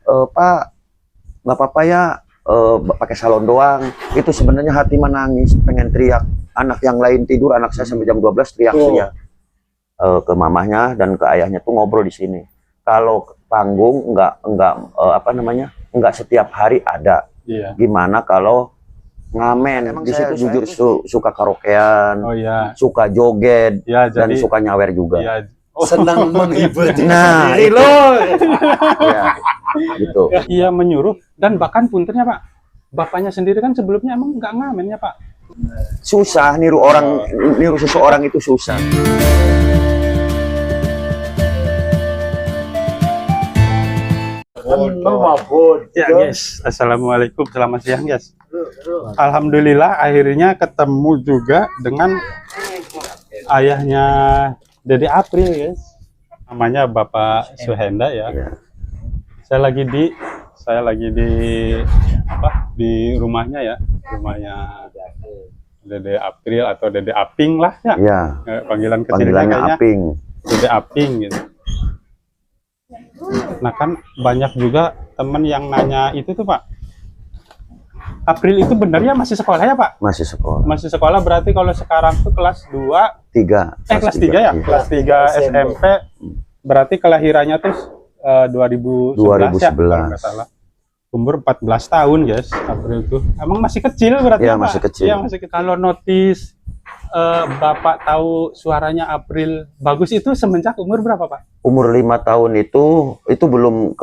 Pak, nggak apa-apa ya, pakai salon doang. Itu sebenarnya hati menangis, pengen teriak. Anak yang lain tidur, anak saya sampai jam 12 teriak-teriak. Ke mamahnya dan ke ayahnya tuh ngobrol di sini. Kalau panggung nggak setiap hari ada. Iya. Gimana kalau ngamen? Emang di situ jujur suka karaokean, suka joget, dan suka nyawer juga. Iya. Senang menghibur. Nah, itu loh. Ya, gitu. Iya, menyuruh dan bahkan puntennya Pak, bapaknya sendiri kan sebelumnya emang nggak ngamen ya Pak. Susah niru seseorang itu susah. Ya guys, assalamualaikum, selamat siang guys. Alhamdulillah akhirnya ketemu juga dengan ayahnya Dede April guys, namanya Bapak Suhenda ya. Saya lagi di rumahnya ya, rumahnya Dede April atau Dede Aping lah ya. Iya. Panggilannya kayaknya Aping. Dede Aping gitu. Nah kan banyak juga teman yang nanya itu tuh Pak, April itu benar ya masih sekolah ya Pak? Masih sekolah. Masih sekolah berarti kalau sekarang tuh kelas 3 kelas 3 ya? Iya. Kelas 3 SMP. Berarti kelahirannya tuh 2011 ya kalau nggak salah. Umur 14 tahun guys, April tuh. Emang masih kecil berarti ya, Pak? masih kecil. Iya, masih kecil. Kalau notice Bapak tahu suaranya April bagus itu semenjak umur berapa Pak? Umur 5 tahun itu belum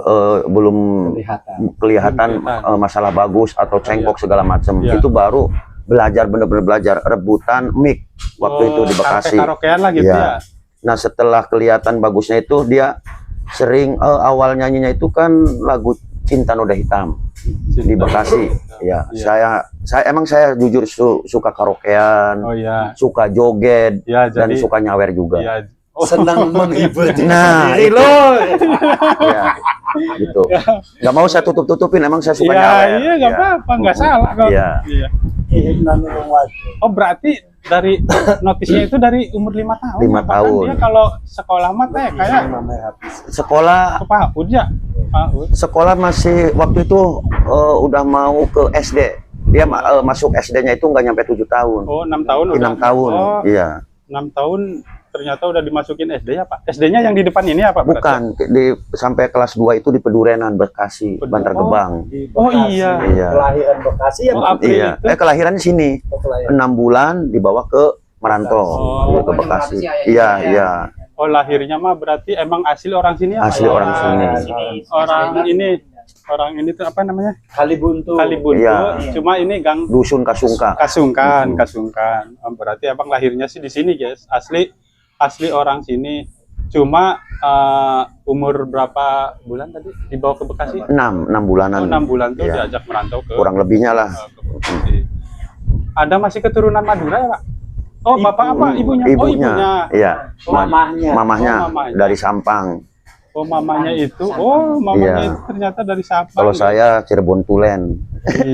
kelihatan masalah bagus atau cengkok segala macam. Itu baru belajar, bener-bener belajar rebutan mic waktu itu di Bekasi. Karaokean lah gitu ya. Nah setelah kelihatan bagusnya itu dia sering awal nyanyinya itu kan lagu Cinta Noda Hitam di Bekasi. Ya, saya jujur suka karaokean, suka joget, dan suka nyawer juga. Senang menghibur. Nah, itu loh. Ya, gitu. Nggak mau saya tutup-tutupin, emang saya suka nyawer. Iya, nggak apa-apa, nggak salah kok. Iya. Oh, berarti dari notisnya itu dari umur 5 tahun. 5 tahun. Dia kalau sekolah mah kayak sekolah ke PAUD ya. Sekolah masih waktu itu udah mau ke SD. Dia masuk SD-nya itu nggak nyampe 7 tahun. Oh, 6 tahun. 6 tahun. Oh, iya. 6 tahun ternyata udah dimasukin SD ya Pak. SD-nya yang di depan ini apa? Bukan, sampai kelas 2 itu di Pedurenan, Bekasi, Bantar Gebang. Oh iya. Kelahiran Bekasi ya Pak? Iya. Kelahiran di sini. 6 bulan dibawa ke merantau ke Bekasi. Iya, iya. Oh, lahirnya mah berarti emang asli orang sini ya? Asli orang sini. Orang ini tuh apa namanya? Kalibuntu. Iya. Cuma ini gang Dusun Kasungka. Kasungkan. Oh, berarti abang lahirnya sih di sini, guys. Asli orang sini. Cuma umur berapa bulan tadi dibawa ke Bekasi? 6 bulanan. Oh, 6 bulan tuh diajak merantau ke kurang lebihnya lah. Ada masih keturunan Madura ya, Pak? Oh, bapak apa? Ibunya? Oh, ibunya. Iya. Mamahnya dari Sampang. Oh, mamanya itu. Oh, mamanya itu ternyata dari Sampang. Kalau saya Cirebon Tulen.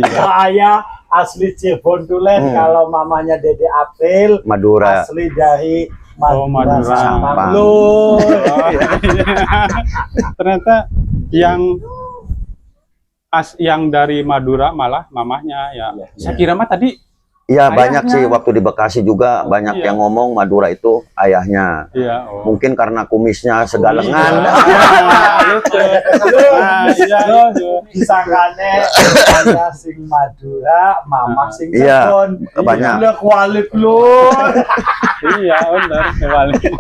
Saya asli Cirebon Tulen. Kalau mamanya Dede April Madura. Asli dari Madura Sampang. Loh. Ternyata yang dari Madura malah mamahnya ya. Saya kira mah tadi iya, banyak sih waktu di Bekasi juga banyak yang ngomong Madura itu ayahnya. Iya. Mungkin karena kumisnya segalengan. Disangkane ayah sing Madura, mama sing Cirebon. Banyak. Udah kualik lu. Iya, benar, kualik.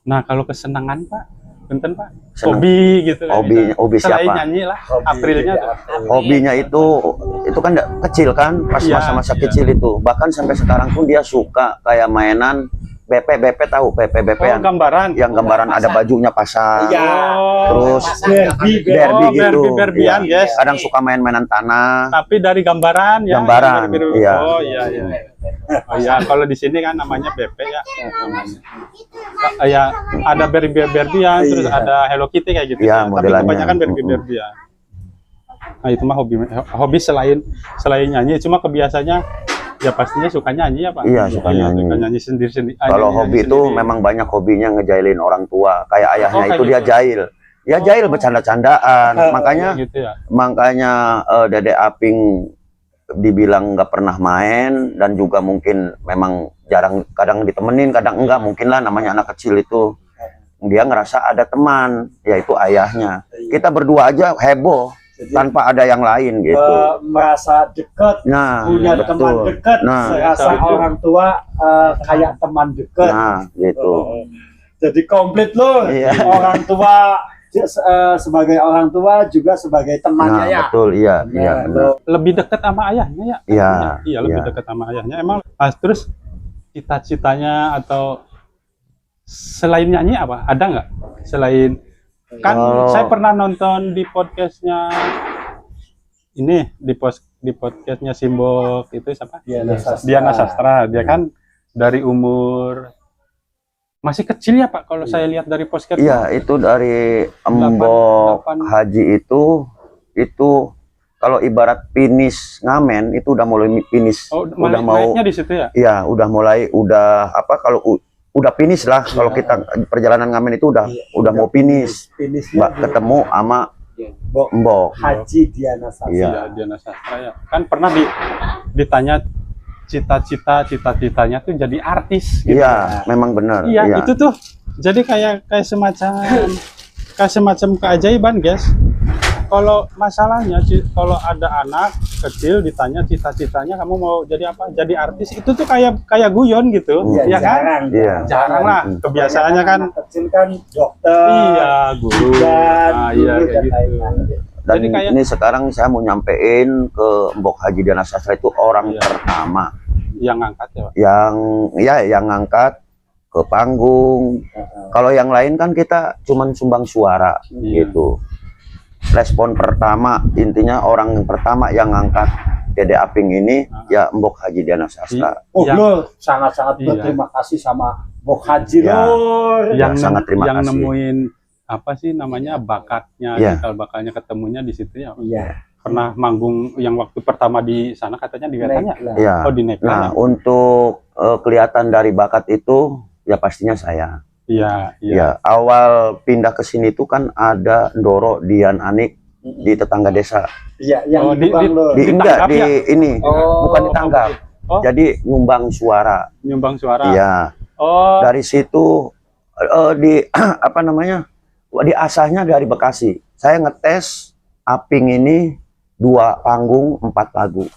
Nah, kalau kesenangan Pak, benten Pak, hobi gitu kan. Hobi siapa? Selain nyanyi lah, Aprilnya tuh. Hobinya itu kan kecil kan, pas masa-masa kecil itu. Bahkan sampai sekarang pun dia suka kayak mainan BP tahu BP Oh, gambaran. yang gambaran ada bajunya pasang. Terus Barbie gitu. Barbie-an, yes. Kadang suka main-mainan tanah. Tapi dari gambaran ya. Gambaran, iya. Oh iya. Oh iya, kalau di sini kan namanya BP ya. Ya, ada Barbie-an, terus ada Hello Kitty kayak gitu. Iya, Tapi modelannya. kebanyakan Barbie-an. Nah, itu mah hobi selain nyanyi, cuma kebiasaannya ya pastinya suka nyanyi ya Pak. Iya, suka nyanyi. Suka nyanyi sendiri. Kalau hobi itu memang banyak hobinya ngejailin orang tua. Kayak ayahnya itu dia jail. Ya jahil bercanda-candaan. Makanya gitu ya. Dede Aping dibilang nggak pernah main dan juga mungkin memang jarang, kadang ditemenin kadang enggak, mungkin lah namanya anak kecil itu dia ngerasa ada teman, yaitu ayahnya. Kita berdua aja heboh Jadi, tanpa ada yang lain gitu. merasa dekat, Nah, punya betul. teman dekat, Nah, serasa itu. orang tua kayak teman dekat. Nah, gitu. Jadi komplit loh, Iya. orang tua sebagai orang tua juga sebagai Nah, temannya ya. betul, iya, iya Nah, benar. Lebih dekat sama ayahnya ya. Iya, Iya, lebih iya. dekat sama ayahnya. Emang terus cita-citanya atau selain nyanyi apa? Ada nggak? Selain kan Kalau- saya pernah nonton di podcastnya ini di podcastnya Simbok itu siapa? Diana Sastra. Dia kan dari umur masih kecil ya Pak, kalau saya lihat dari podcast. Iya, itu dari Embok delapan. Haji itu kalau ibarat finish ngamen itu udah mulai finish, Oh, udah mau, naiknya di situ ya? iya udah mulai, udah apa kalau udah finish lah, kalau kita perjalanan ngamen itu udah mau finish, Finishnya di ketemu sama Mbok Embok. Haji Diana Sastra. Iya. Iya, Diana Sastra ya. Kan pernah ditanya cita-citanya tuh jadi artis gitu. Iya, memang benar. Iya, Iya. itu tuh jadi kayak semacam keajaiban, guys. Kalau masalahnya kalau ada anak kecil ditanya cita-citanya kamu mau jadi apa? Jadi artis. Itu tuh kayak guyon gitu. Iya, Ya kan? jarang. Iya. Jarang lah. Kebiasaannya kan Anak kecil kan dokter, iya, guru. dan Iya guru kayak dan gitu. lain-lain. Dan Jadi kayak- ini sekarang saya mau nyampein ke Embok Haji Diana Sastra itu orang Iya. pertama Yang ngangkat ya, Pak. yang ngangkat ke panggung. Kalau yang lain kan kita cuman sumbang suara Iya. gitu. Respon pertama, intinya orang yang pertama yang ngangkat Dede Aping ini ya Embok Haji Diana Sastra. Oh, Yang- lo sangat-sangat Iya. berterima kasih sama Mbok Haji Iya. lor. Ya, sangat terima yang kasih. nemuin apa sih namanya bakatnya, Iya. cikal bakalnya ketemunya di situ ya. Iya. Pernah manggung yang waktu pertama di sana katanya di Wetan ya? Naik lah. Ya. Oh di Neklan Nah, ya? untuk kelihatan dari bakat itu ya pastinya saya. Iya, iya. Ya, awal pindah ke sini itu kan ada Ndoro Dian Anik di tetangga desa. Iya, yang Oh, di- Bang Lor. di- Enggak Ditanggap di ya? ini, Oh, bukan ditanggap. Oh, Jadi nyumbang suara. nyumbang suara. Iya. Oh, Dari situ di apa namanya? Diasahnya dari Bekasi. Saya ngetes Aping ini 2 panggung 4 lagu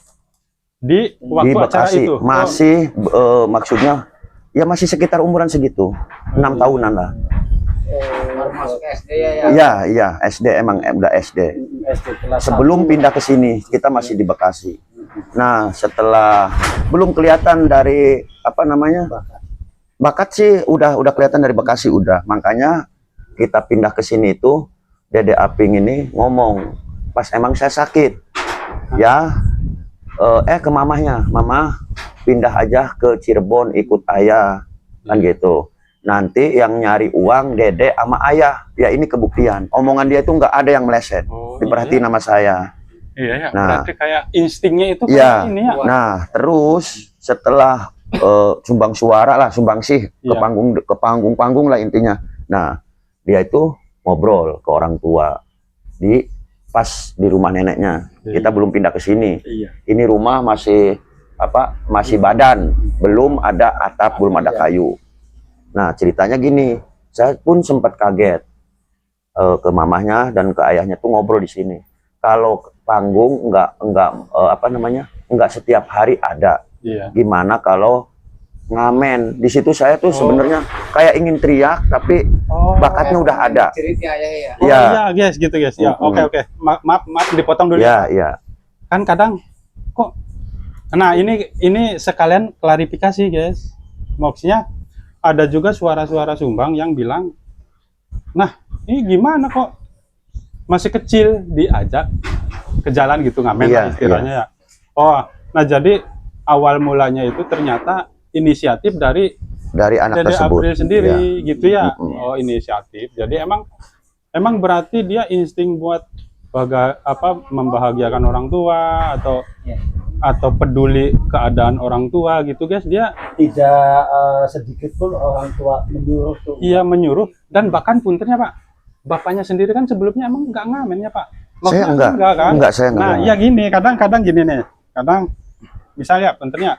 di di waktu acara Bekasi. itu. Masih maksudnya ya masih sekitar umuran segitu, 6 tahunan lah. Masuk SD ya. Iya, iya, SD emang udah SD. SD kelas Sebelum 1. pindah ke sini, kita masih di Bekasi. Nah, setelah belum kelihatan dari apa namanya? Bakat sih udah kelihatan dari Bekasi udah. Makanya kita pindah ke sini itu Dede Aping ini ngomong pas emang saya sakit. Ya ke mamahnya, "Mama, pindah aja ke Cirebon ikut ayah." Kan gitu. Nanti yang nyari uang Dede sama ayah. Ya ini kebuktian. Omongan dia itu nggak ada yang meleset. Oh, Diperhatiin sama saya. Iya ya. Nah. Berarti kayak instingnya itu Iya. kayak ini ya. Nah, terus setelah sumbang suara lah, sumbang sih ke Iya. panggung lah intinya. Nah, dia itu ngobrol ke orang tua pas di rumah neneknya. Iya. Kita belum pindah ke sini. Iya. Ini rumah masih masih badan, belum ada atap, belum ada kayu. Nah, ceritanya gini, saya pun sempat kaget ke mamahnya dan ke ayahnya tuh ngobrol di sini. Kalau panggung nggak setiap hari ada. Iya. Gimana kalau ngamen? Di situ saya tuh sebenarnya kayak ingin teriak, tapi Oh. bakatnya udah ada. Cerita ayah ya. Oh, Iya. iya, guys, gitu guys. Ya, Mm-mm. oke. Maaf dipotong dulu. Iya, iya. Kan kadang kok. Nah, ini sekalian klarifikasi, guys. Maksudnya ada juga suara-suara sumbang yang bilang, "Nah, ini gimana kok masih kecil diajak ke jalan gitu ngamen Iya, lah istilahnya ya." Oh, nah jadi awal mulanya itu ternyata inisiatif dari Dari anak Dede tersebut. April sendiri Iya. gitu ya. Mm-mm. Oh, inisiatif. Jadi emang berarti dia insting buat membahagiakan orang tua atau peduli keadaan orang tua gitu guys. Dia Tidak sedikit pun orang tua menyuruh tuh. ia menyuruh dan bahkan puntennya Pak, bapaknya sendiri kan sebelumnya emang nggak ngamen ya Pak? Saya Maksudnya enggak, kan? enggak, saya enggak. Nah, ya gini, kadang-kadang gini nih, kadang misalnya penternya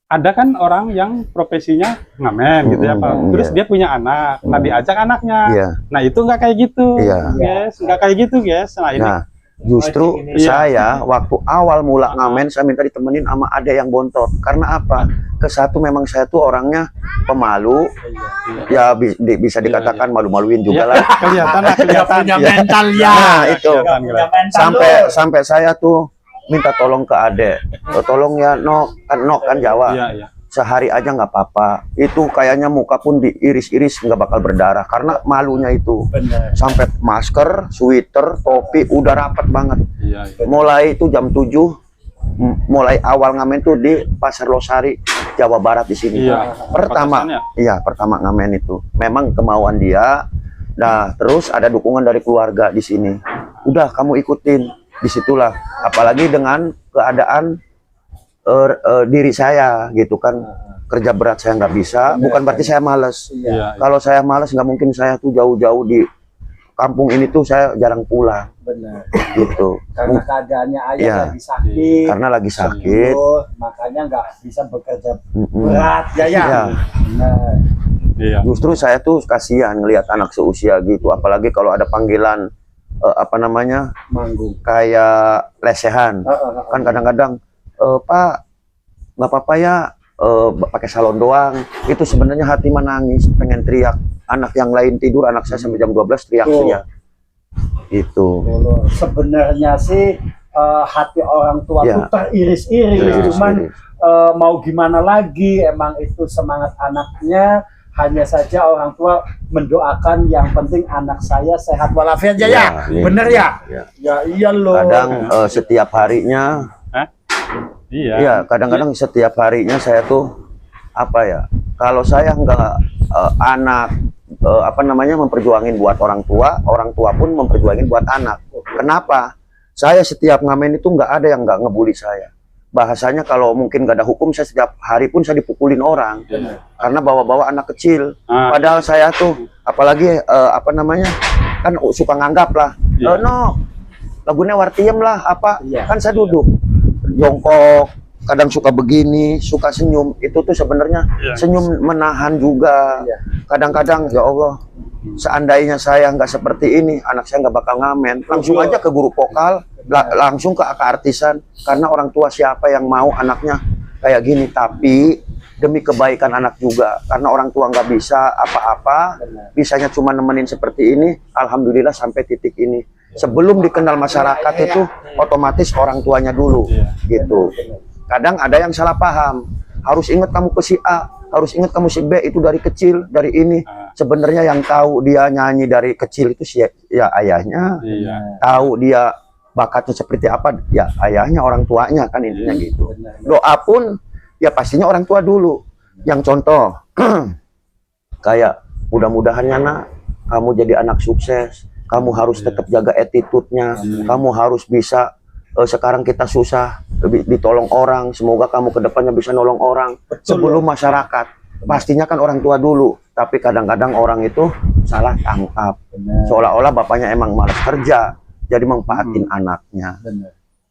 ada kan orang yang profesinya ngamen gitu ya Pak. Terus dia punya anak, nah diajak anaknya. Iya. Nah itu nggak kayak gitu, Iya. guys, nggak kayak gitu, guys. Nah ini, Nah, justru Iya. saya waktu awal mula ngamen saya minta ditemenin sama adek yang bontot. Karena apa? Ke satu memang saya tuh orangnya pemalu. Ya bisa dikatakan malu-maluin juga lah. kelihatan lah, kelihatan. Punya Iya. mental ya. Nah, itu. Punya mental Sampai saya tuh minta tolong ke adek. Tolong ya, nok kan Jawa. Iya, iya. Sehari aja nggak apa-apa. Itu kayaknya muka pun diiris-iris nggak bakal berdarah karena malunya itu. Benar. Sampai masker, sweater, topi udah rapat banget. Iya, iya. Mulai itu jam 7 mulai awal ngamen tuh di Pasar Losari, Jawa Barat di sini. Iya. Pertama, Batasannya. iya pertama ngamen itu. Memang kemauan dia. Nah, terus ada dukungan dari keluarga di sini. Udah kamu ikutin, disitulah. Apalagi dengan keadaan diri saya gitu kan, kerja berat saya nggak bisa. Bukan berarti saya males. Iya, iya. Kalau saya males nggak mungkin saya tuh jauh-jauh di kampung ini tuh saya jarang pulang Benar. gitu. Karena keadaannya ayah Iya. lagi sakit. Karena lagi sakit. Makanya nggak bisa bekerja Mm-mm. berat ya. Iya. Nah, Iya. Justru saya tuh kasihan ngelihat anak seusia gitu, apalagi kalau ada panggilan apa namanya manggung. kayak lesehan. Kan kadang-kadang Pak nggak apa-apa ya pakai salon doang. Itu sebenarnya hati menangis, pengen teriak. Anak yang lain tidur, anak saya sampai jam 12 teriak-teriak. Itu. Sebenarnya sih hati orang tua Ya. tuh teriris-iris, Iya, cuman serius. mau gimana lagi, emang itu semangat anaknya. Hanya saja orang tua mendoakan yang penting anak saya sehat walafiat ya, ya. iya. Bener ya? Ya. Ya iya loh. Kadang setiap harinya, Iya. iya kadang-kadang setiap harinya saya tuh apa ya? Kalau saya nggak anak apa namanya memperjuangin buat orang tua pun memperjuangin buat anak. Kenapa? Saya setiap ngamen itu nggak ada yang nggak ngebully saya. Bahasanya kalau mungkin nggak ada hukum, saya setiap hari pun saya dipukulin orang karena bawa-bawa anak kecil. Padahal saya tuh apalagi apa namanya kan suka nganggap lah, Iya. no lagunya wartiem lah apa, Iya. kan saya duduk jongkok, kadang suka begini, suka senyum. Itu tuh sebenarnya Iya. senyum menahan juga. Iya. Kadang-kadang ya Allah, seandainya saya nggak seperti ini, anak saya nggak bakal ngamen. Langsung aja ke guru vokal, langsung ke artisan. Karena orang tua siapa yang mau anaknya kayak gini. Tapi demi kebaikan anak juga. Karena orang tua nggak bisa apa-apa, bisanya cuma nemenin seperti ini. Alhamdulillah sampai titik ini. Sebelum dikenal masyarakat itu otomatis orang tuanya dulu, gitu. Kadang ada yang salah paham. Harus ingat kamu ke si A, harus ingat kamu si B, itu dari kecil, dari ini. Sebenarnya yang tahu dia nyanyi dari kecil itu si ya ayahnya. Iya. Tahu dia bakatnya seperti apa, ya ayahnya, orang tuanya, kan intinya gitu. Doa pun ya pastinya orang tua dulu. Yang contoh kayak mudah-mudahannya nak kamu jadi anak sukses, kamu harus tetap jaga attitude-nya, kamu harus bisa sekarang kita susah ditolong orang, semoga kamu kedepannya bisa nolong orang. Sebelum masyarakat, pastinya kan orang tua dulu. Tapi kadang-kadang orang itu salah tangkap, seolah-olah bapaknya emang malas kerja, jadi manfaatin anaknya.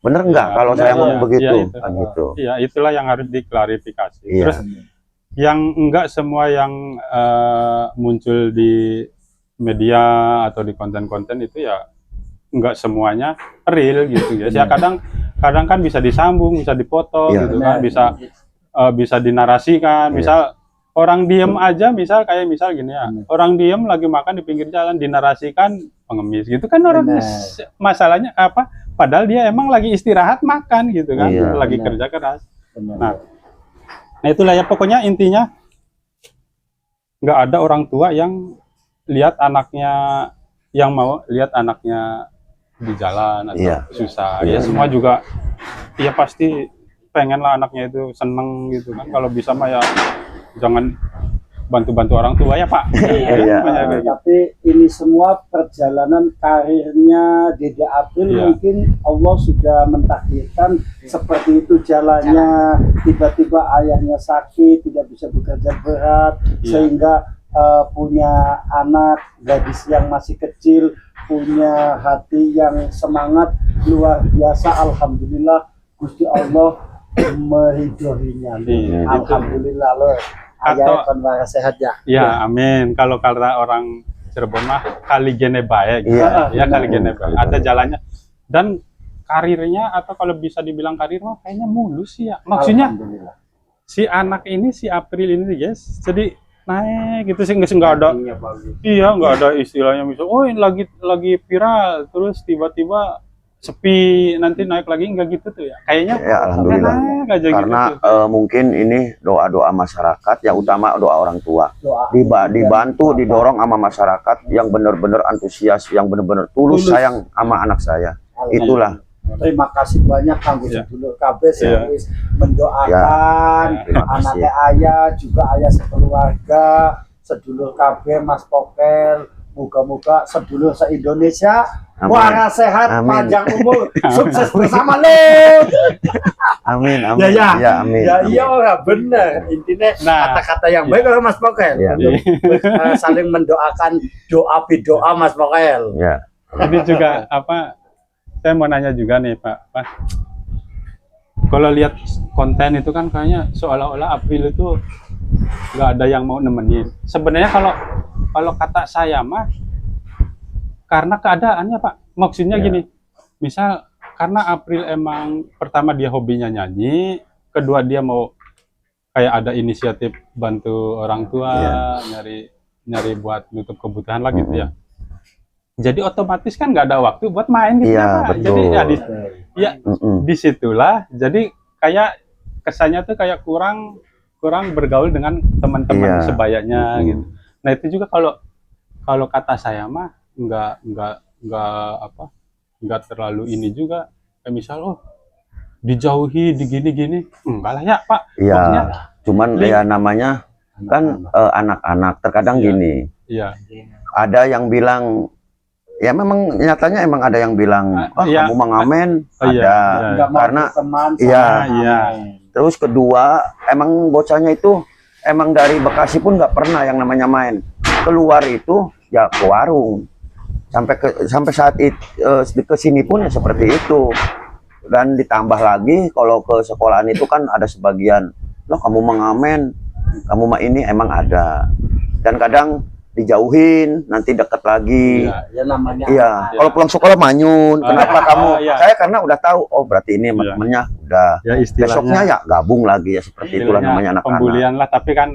Bener nggak Ya, kalau bener, saya ngomong iya, begitu? iya, itu. Kan gitu. Iya, itulah yang harus diklarifikasi. Iya. Terus yang enggak semua yang muncul di media atau di konten-konten itu ya enggak semuanya real gitu ya. Ya kadang kan bisa disambung, bisa dipotong Iya. gitu kan, bisa dinarasikan. Iya. Misal orang diem aja, misal gini ya, orang diem lagi makan di pinggir jalan dinarasikan pengemis gitu kan, orang masalahnya apa? Padahal dia emang lagi istirahat makan gitu kan, Iya. lagi kerja keras. Nah itulah ya, pokoknya intinya nggak ada orang tua yang lihat anaknya, yang mau lihat anaknya di jalan atau Iya. susah. Iya. Ya semua juga ya pasti pengen lah anaknya itu seneng gitu kan. Kalau bisa mah ya jangan bantu-bantu orang tua ya Pak. Iya. Tapi ini semua perjalanan karirnya Dede April, Iya. mungkin Allah sudah mentakdirkan seperti itu jalannya. Tiba-tiba ayahnya sakit, tidak bisa bekerja berat, Iya. sehingga punya anak gadis yang masih kecil, punya hati yang semangat luar biasa. Alhamdulillah Gusti Allah meridhoinya. Iya, Alhamdulillah loh. Ayah kan waras sehat ya. Ya, amin. Kalau kata orang Cirebon mah kali gene bae gitu. Iya. Ya kali gene bae. Kali Ada bae. jalannya. Dan karirnya atau kalau bisa dibilang karir mah kayaknya mulus sih ya. Maksudnya Alhamdulillah. si anak ini si April ini guys, jadi naik gitu sih nggak ada. Artinya bagus. Iya, nggak ada istilahnya misal, oh ini lagi viral, terus tiba-tiba sepi, nanti naik lagi nggak gitu tuh ya. Kayaknya Ya, alhamdulillah. naik aja Karena gitu. mungkin ini doa-doa masyarakat, yang utama doa orang tua. Doa. Dibantu, didorong sama masyarakat yang benar-benar antusias, yang benar-benar tulus sayang sama anak saya. Itulah. Terima kasih banyak Kang Iya. Sedulur KB Iya. wis mendoakan Ya, terima kasih. anaknya ayah juga ayah sekeluarga, sedulur KB Mas Pokel, moga-moga sedulur se-Indonesia Amin. waras sehat, Amin. panjang umur, sukses bersama lo. Amin, amin. Ya ya, Ya, amin. ya amin. iya orang bener. Intinya Nah, kata-kata yang baik orang Mas Pokel Iya. untuk saling mendoakan doa bidoa Mas Pokel. Ya. Ini juga apa? Saya mau nanya juga nih Pak. Kalau lihat konten itu kan kayaknya seolah-olah April itu nggak ada yang mau nemenin. Sebenarnya kalau kata saya mah karena keadaannya Pak. Maksudnya Ya. gini, misal karena April emang pertama dia hobinya nyanyi, kedua dia mau kayak ada inisiatif bantu orang tua, nyari buat nutup kebutuhan lah gitu ya. Jadi otomatis kan nggak ada waktu buat main gitu Iya, ya, Pak. betul. Jadi ya Mm-mm. disitulah jadi kayak kesannya tuh kayak kurang bergaul dengan teman-teman Iya. sebayanya Mm-mm. gitu. Nah itu juga kalau kata saya mah nggak terlalu ini juga kayak misal dijauhi di gini enggak lah ya Pak. Iya. Maksudnya, Cuman ya namanya kan anak-anak. Terkadang Iya. gini, iya ada yang bilang, ya memang nyatanya emang ada yang bilang, Iya. kamu mengamen, Oh, iya, ada. iya. Nggak mau Karena berteman iya. sama Iya. main. Terus kedua, emang bocahnya itu emang dari Bekasi pun nggak pernah yang namanya main. Keluar itu ya ke warung. Sampai saat itu ke sini pun ya seperti itu. Dan ditambah lagi kalau ke sekolahan itu kan ada sebagian, loh kamu mengamen, kamu mah ini emang ada. Dan kadang dijauhin, nanti deket lagi. Iya. Ya namanya Iya, Iya. kalau pulang sekolah manyun, kenapa kamu? iya. Saya karena udah tahu, oh berarti ini Iya. temennya udah. Ya Besoknya istilahnya ya gabung lagi ya seperti itulah istilahnya namanya anak-anak. pembulian lah, tapi kan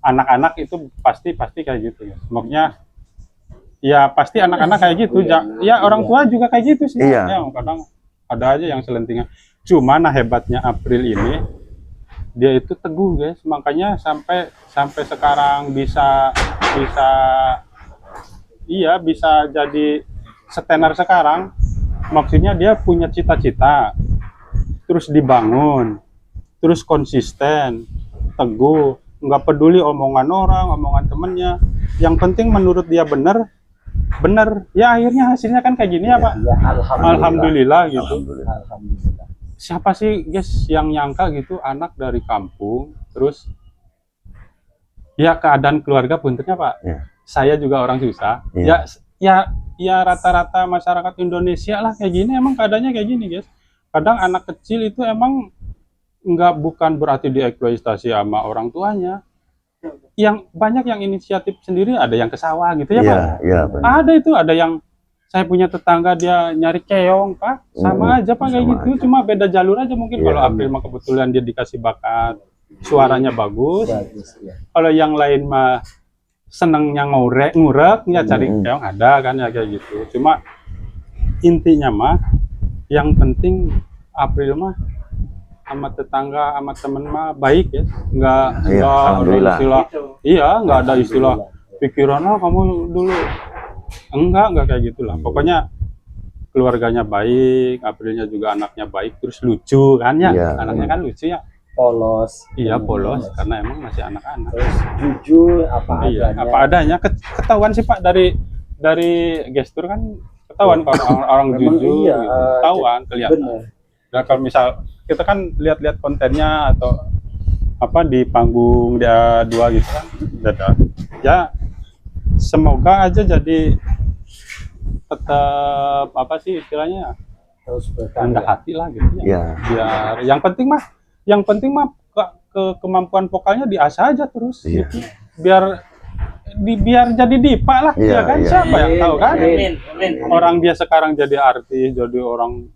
anak-anak itu pasti kayak gitu ya. Maksudnya ya pasti anak-anak kayak gitu. Ya orang tua juga kayak gitu sih. Iya. Ya, kadang ada aja yang selentingan. Cuma nah hebatnya April ini dia itu teguh guys. Makanya sampai sekarang bisa jadi setenar sekarang. Maksudnya dia punya cita-cita, terus dibangun, terus konsisten, teguh, nggak peduli omongan orang, omongan temennya. Yang penting menurut dia benar. Ya akhirnya hasilnya kan kayak gini ya Pak. Ya, Alhamdulillah gitu. Alhamdulillah. Siapa sih guys yang nyangka gitu anak dari kampung, terus ya keadaan keluarga puntennya Pak. Ya. Saya juga orang susah. Iya. Ya rata-rata masyarakat Indonesia lah kayak gini, emang keadaannya kayak gini guys. Kadang anak kecil itu emang bukan berarti dieksploitasi sama orang tuanya. Yang banyak yang inisiatif sendiri, ada yang ke sawah gitu ya Iya, Pak. iya benar. Ada itu, ada yang saya punya tetangga dia nyari keong Pak, sama aja Pak kayak sama gitu, aja. cuma beda jalur aja mungkin. Iya, Kalau April mah kebetulan dia dikasih bakat, suaranya bagus. Bagus ya. Kalau yang lain mah senengnya ngurek ya cari keong, ada kan ya kayak gitu. Cuma intinya mah yang penting April mah sama tetangga sama temen mah baik ya, nggak Iya, ada alhamdulillah. istilah, iya nggak ada istilah pikiran kamu dulu, enggak kayak gitulah. Pokoknya keluarganya baik, Aprilnya juga anaknya baik, terus lucu kan ya, Iya, anaknya kan lucu ya. Polos. Iya polos karena emang masih anak-anak. Terus jujur apa Iya, adanya. apa adanya. Ketahuan sih Pak dari gestur kan ketahuan kalau orang Memang jujur, iya, gitu. Ketahuan, kelihatan. Bener. Nah, kalau misal kita kan lihat-lihat kontennya atau apa di panggung dia dua gitu kan. Dadah. Ya semoga aja jadi tetap apa sih istilahnya Terus rendah berkarya. hati lah gitu ya. Ya. Biar yang penting mah kemampuan vokalnya diasah aja terus Iya. gitu. Biar jadi dipa lah Iya, ya kan, iya. siapa yang tahu kan. Amin. Amin. Orang dia sekarang jadi artis, jadi orang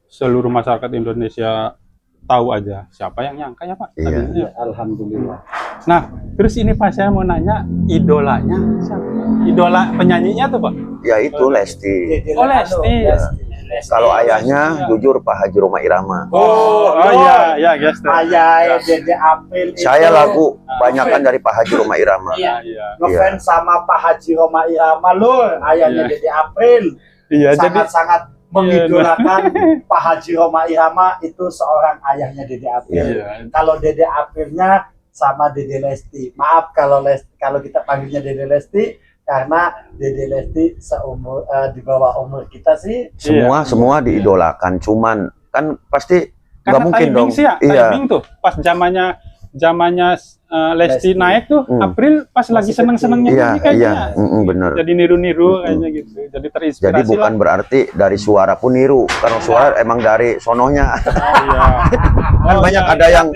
seluruh masyarakat Indonesia tahu aja, siapa yang nyangka ya Pak. Iya. Tadinya. Ya, alhamdulillah. Nah terus ini Pak, saya mau nanya idolanya siapa? Idola penyanyinya tuh Pak? Ya itu Lesti. Oh, Lesti. Kalau ayahnya jujur Pak Haji Roma Irama. Oh iya ya guys. Ayah Dede April itu Saya lagu banyakan dari Pak Haji Roma Irama. Iya. Iya. ngefans sama Pak Haji Roma Irama loh, ayahnya Iya. Dede April. Iya jadi Sangat-sangat mengidolakan Pak Haji Roma Irama, itu seorang ayahnya Dede April. Iya. Kalau Dede Aprilnya sama Dede Lesti. Maaf kalau kita panggilnya Dede Lesti karena Dede Lesti seumur di bawah umur kita sih. Semua diidolakan, cuman kan pasti nggak karena mungkin timing dong. sih ya, Iya. timing tuh pas zamannya Lesti Lesti. naik tuh, April pas lagi Masih seneng-senengnya Iya, nyanyi kayaknya. iya, bener. Jadi niru-niru kayaknya gitu. Jadi terinspirasi Jadi bukan lah. berarti dari suara pun niru, karena suara emang dari sononya. Iya. Kan Oh, banyak iya. ada yang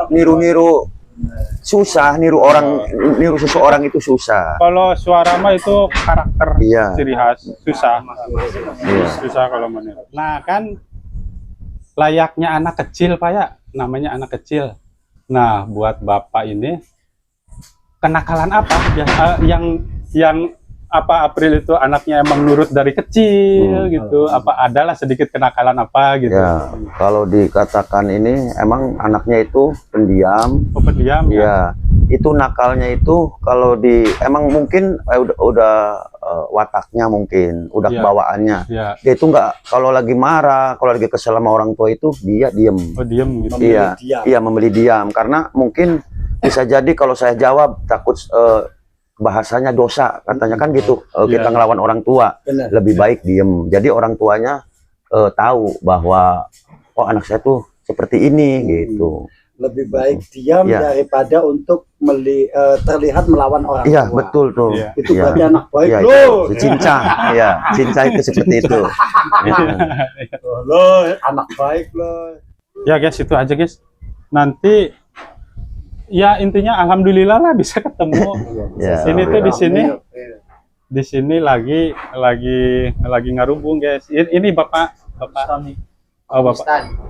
niru-niru susah, niru seseorang itu susah. Kalau suara mah itu karakter, Iya. ciri khas, susah. Iya. Susah kalau meniru. Nah kan layaknya anak kecil Pak ya, namanya anak kecil. Nah buat Bapak ini kenakalan apa yang apa April itu anaknya emang nurut dari kecil gitu? Apa adalah sedikit kenakalan apa gitu? Ya, kalau dikatakan ini emang anaknya itu pendiam. Oh, pendiam ya. Ya, itu nakalnya itu kalau emang mungkin udah wataknya mungkin, udah Iya. kebawaannya. Ya. Dia itu nggak, kalau lagi marah, kalau lagi kesel sama orang tua itu dia diem. Oh diem gitu. Iya, diam. iya membeli diam karena mungkin bisa jadi kalau saya jawab takut bahasanya dosa katanya kan gitu. Kita Iya. ngelawan orang tua, Benar. lebih baik diem. Jadi orang tuanya tahu bahwa oh anak saya tuh seperti ini gitu. Lebih baik diam Iya. daripada untuk terlihat melawan orang Iya tua. betul tuh. Iya. Itu Iya. berarti anak baik Iya, loh. itu cinta, ya cinta itu seperti itu. Loh, anak baik loh. Ya guys, itu aja guys. Nanti ya intinya alhamdulillah lah bisa ketemu. Ya, Ini tuh alhamdulillah. di sini lagi ngarubung guys. Ini Bapak oh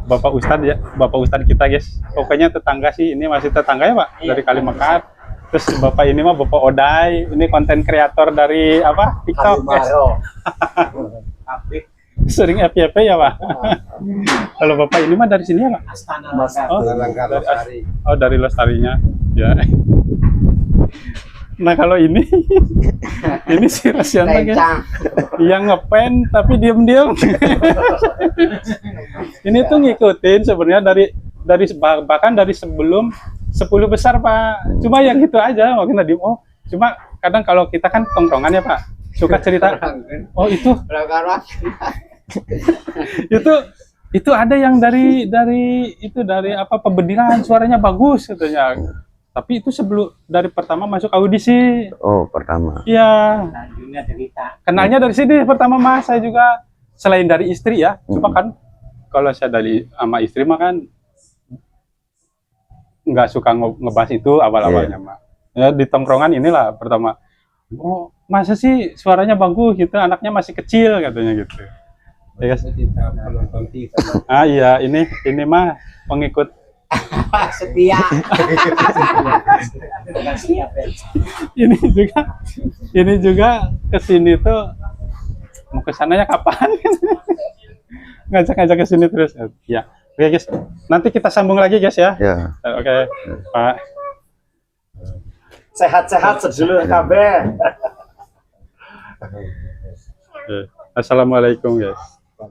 Bapak Ustadz ya, Bapak Ustadz kita guys. Pokoknya tetangga sih, ini masih tetangga ya Pak, dari Kalimekat. Terus Bapak ini mah Bapak Oday, ini konten kreator dari apa TikTok guys. Kalimaro. Sering FYP ya Pak. Kalau Bapak ini mah dari sini ya Pak. Mas Oh, dari Lestarinya ya. Nah kalau ini ini si Rasianta guys, yang ngepen tapi diem-diem. Ini tuh ngikutin sebenarnya dari bahkan dari sebelum 10 besar Pak. Cuma yang gitu aja mungkin tadi cuma kadang kalau kita kan tongkrongan ya Pak, suka cerita oh itu ada yang dari apa pembedilan suaranya bagus katanya. Tapi itu dari pertama masuk audisi. Oh pertama. Iya. Kenalnya dari sini pertama Mas, saya juga selain dari istri ya. Cuma kan kalau saya dari sama istri mah kan nggak suka ngebahas itu awal-awalnya Mas. Ya di tongkrongan inilah pertama. Oh masa sih suaranya bagus gitu, anaknya masih kecil katanya gitu. Ya, guys. Ah iya ini mah pengikut setia. ini juga kesini tuh mau kesananya kapan? Ngajak ke sini terus. Ya, oke guys. Nanti kita sambung lagi guys ya. Ya. Oke, Pak. Sehat-sehat sedulur kabeh. Assalamualaikum guys.